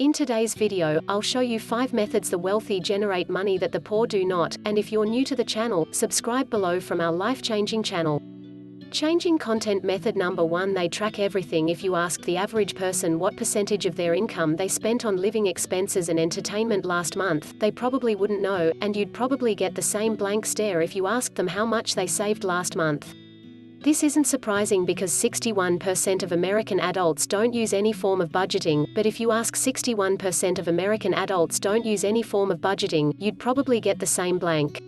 In today's video, I'll show you 5 methods the wealthy generate money that the poor do not, and if you're new to the channel, subscribe below from our life-changing channel. Changing content method number 1. They track everything. If you ask the average person what percentage of their income they spent on living expenses and entertainment last month, they probably wouldn't know, and you'd probably get the same blank stare if you asked them how much they saved last month. This isn't surprising because 61% of American adults don't use any form of budgeting, but if you ask 61% of American adults don't use any form of budgeting, you'd probably get the same blank.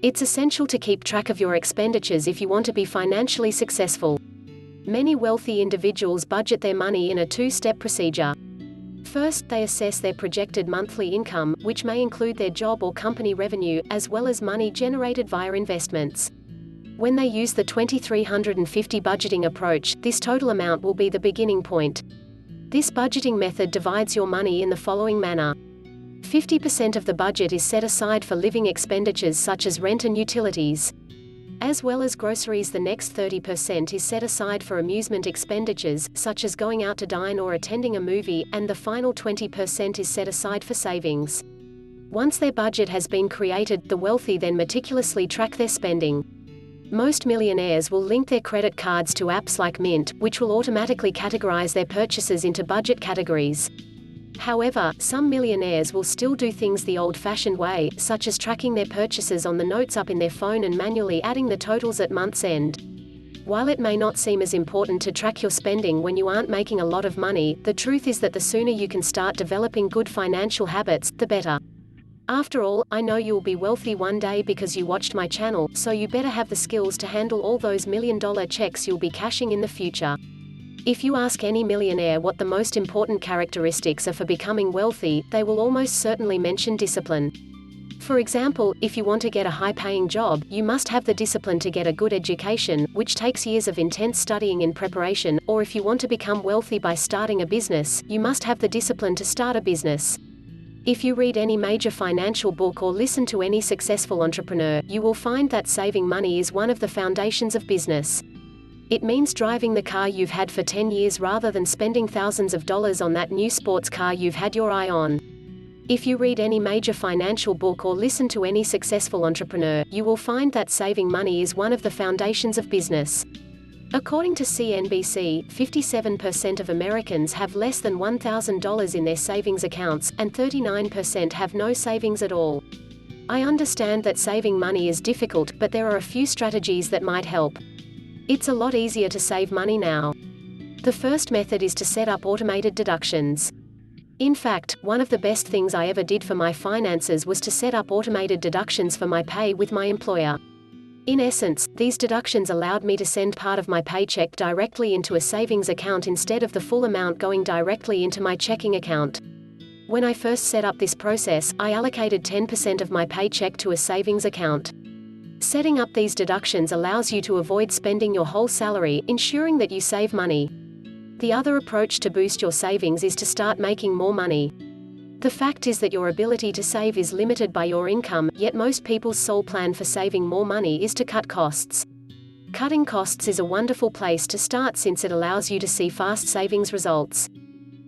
It's essential to keep track of your expenditures if you want to be financially successful. Many wealthy individuals budget their money in a 2-step procedure. First, they assess their projected monthly income, which may include their job or company revenue, as well as money generated via investments. When they use the 2350 budgeting approach, this total amount will be the beginning point. This budgeting method divides your money in the following manner. 50% of the budget is set aside for living expenditures such as rent and utilities. As well as groceries, the next 30% is set aside for amusement expenditures, such as going out to dine or attending a movie, and the final 20% is set aside for savings. Once their budget has been created, the wealthy then meticulously track their spending. Most millionaires will link their credit cards to apps like Mint, which will automatically categorize their purchases into budget categories. However, some millionaires will still do things the old-fashioned way, such as tracking their purchases on the notes up in their phone and manually adding the totals at month's end. While it may not seem as important to track your spending when you aren't making a lot of money, the truth is that the sooner you can start developing good financial habits, the better. After all, I know you'll be wealthy one day because you watched my channel, so you better have the skills to handle all those million-dollar checks you'll be cashing in the future. If you ask any millionaire what the most important characteristics are for becoming wealthy, they will almost certainly mention discipline. For example, if you want to get a high-paying job, you must have the discipline to get a good education, which takes years of intense studying in preparation, or if you want to become wealthy by starting a business, you must have the discipline to start a business. If you read any major financial book or listen to any successful entrepreneur, you will find that saving money is one of the foundations of business. It means driving the car you've had for 10 years rather than spending thousands of dollars on that new sports car you've had your eye on. If you read any major financial book or listen to any successful entrepreneur, you will find that saving money is one of the foundations of business. According to CNBC, 57% of Americans have less than $1,000 in their savings accounts, and 39% have no savings at all. I understand that saving money is difficult, but there are a few strategies that might help. It's a lot easier to save money now. The first method is to set up automated deductions. In fact, one of the best things I ever did for my finances was to set up automated deductions for my pay with my employer. In essence, these deductions allowed me to send part of my paycheck directly into a savings account instead of the full amount going directly into my checking account. When I first set up this process, I allocated 10% of my paycheck to a savings account. Setting up these deductions allows you to avoid spending your whole salary, ensuring that you save money. The other approach to boost your savings is to start making more money. The fact is that your ability to save is limited by your income, yet most people's sole plan for saving more money is to cut costs. Cutting costs is a wonderful place to start since it allows you to see fast savings results.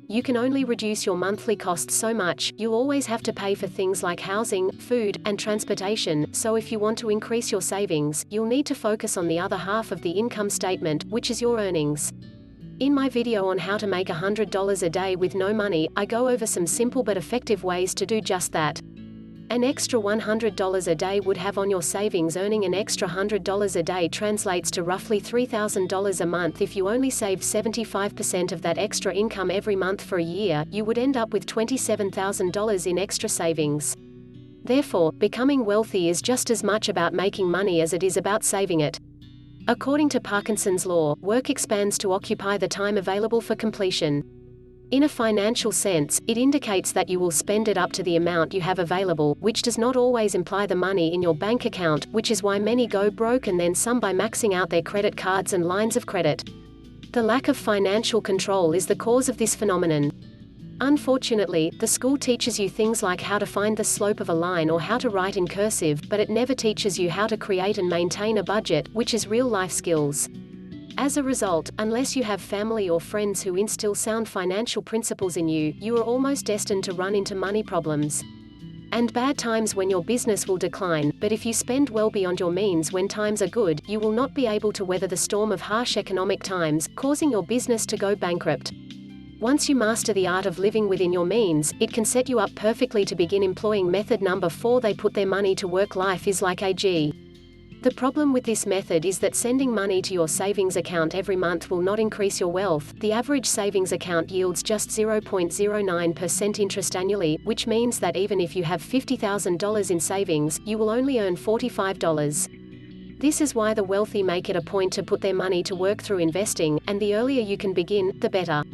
You can only reduce your monthly costs so much. You'll always have to pay for things like housing, food, and transportation, so if you want to increase your savings, you'll need to focus on the other half of the income statement, which is your earnings. In my video on how to make $100 a day with no money, I go over some simple but effective ways to do just that. An extra $100 a day would have on your savings. Earning an extra $100 a day translates to roughly $3,000 a month. If you only saved 75% of that extra income every month for a year, you would end up with $27,000 in extra savings. Therefore, becoming wealthy is just as much about making money as it is about saving it. According to Parkinson's law, work expands to occupy the time available for completion. In a financial sense, it indicates that you will spend it up to the amount you have available, which does not always imply the money in your bank account, which is why many go broke and then some by maxing out their credit cards and lines of credit. The lack of financial control is the cause of this phenomenon. Unfortunately, the school teaches you things like how to find the slope of a line or how to write in cursive, but it never teaches you how to create and maintain a budget, which is real-life skills. As a result, unless you have family or friends who instill sound financial principles in you, you are almost destined to run into money problems and bad times when your business will decline. But if you spend well beyond your means when times are good, you will not be able to weather the storm of harsh economic times, causing your business to go bankrupt. Once you master the art of living within your means, it can set you up perfectly to begin employing method number 4. They put their money to work. Life is like a G. The problem with this method is that sending money to your savings account every month will not increase your wealth. The average savings account yields just 0.09% interest annually, which means that even if you have $50,000 in savings, you will only earn $45. This is why the wealthy make it a point to put their money to work through investing, and the earlier you can begin, the better.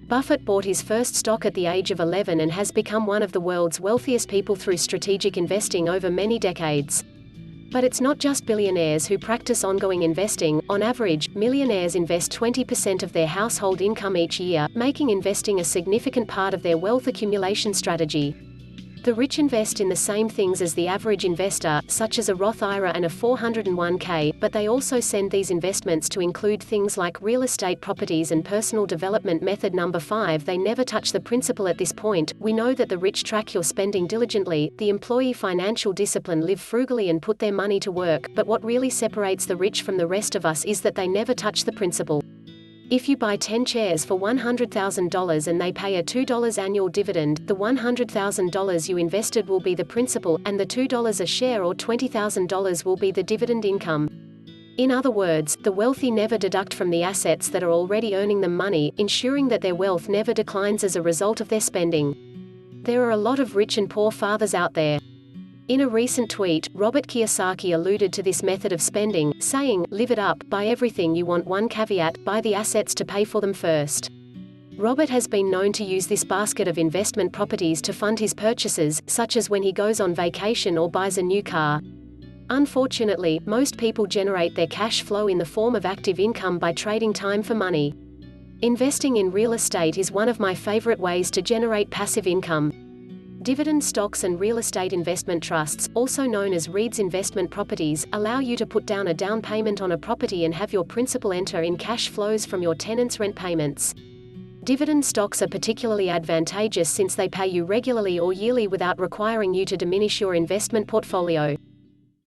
Buffett bought his first stock at the age of 11 and has become one of the world's wealthiest people through strategic investing over many decades. But it's not just billionaires who practice ongoing investing. On average, millionaires invest 20% of their household income each year, making investing a significant part of their wealth accumulation strategy. The rich invest in the same things as the average investor, such as a Roth IRA and a 401k, but they also send these investments to include things like real estate properties and personal development. Method number 5. They never touch the principal. At this point, we know that the rich track your spending diligently, the employee financial discipline, live frugally and put their money to work, but what really separates the rich from the rest of us is that they never touch the principal. If you buy 10 shares for $100,000 and they pay a $2 annual dividend, the $100,000 you invested will be the principal, and the $2 a share or $20,000 will be the dividend income. In other words, the wealthy never deduct from the assets that are already earning them money, ensuring that their wealth never declines as a result of their spending. There are a lot of rich and poor fathers out there. In a recent tweet, Robert Kiyosaki alluded to this method of spending, saying, "Live it up, buy everything you want. One caveat, buy the assets to pay for them first." Robert has been known to use this basket of investment properties to fund his purchases, such as when he goes on vacation or buys a new car. Unfortunately, most people generate their cash flow in the form of active income by trading time for money. Investing in real estate is one of my favorite ways to generate passive income. Dividend stocks and real estate investment trusts, also known as REITs investment properties, allow you to put down a down payment on a property and have your principal enter in cash flows from your tenants' rent payments. Dividend stocks are particularly advantageous since they pay you regularly or yearly without requiring you to diminish your investment portfolio.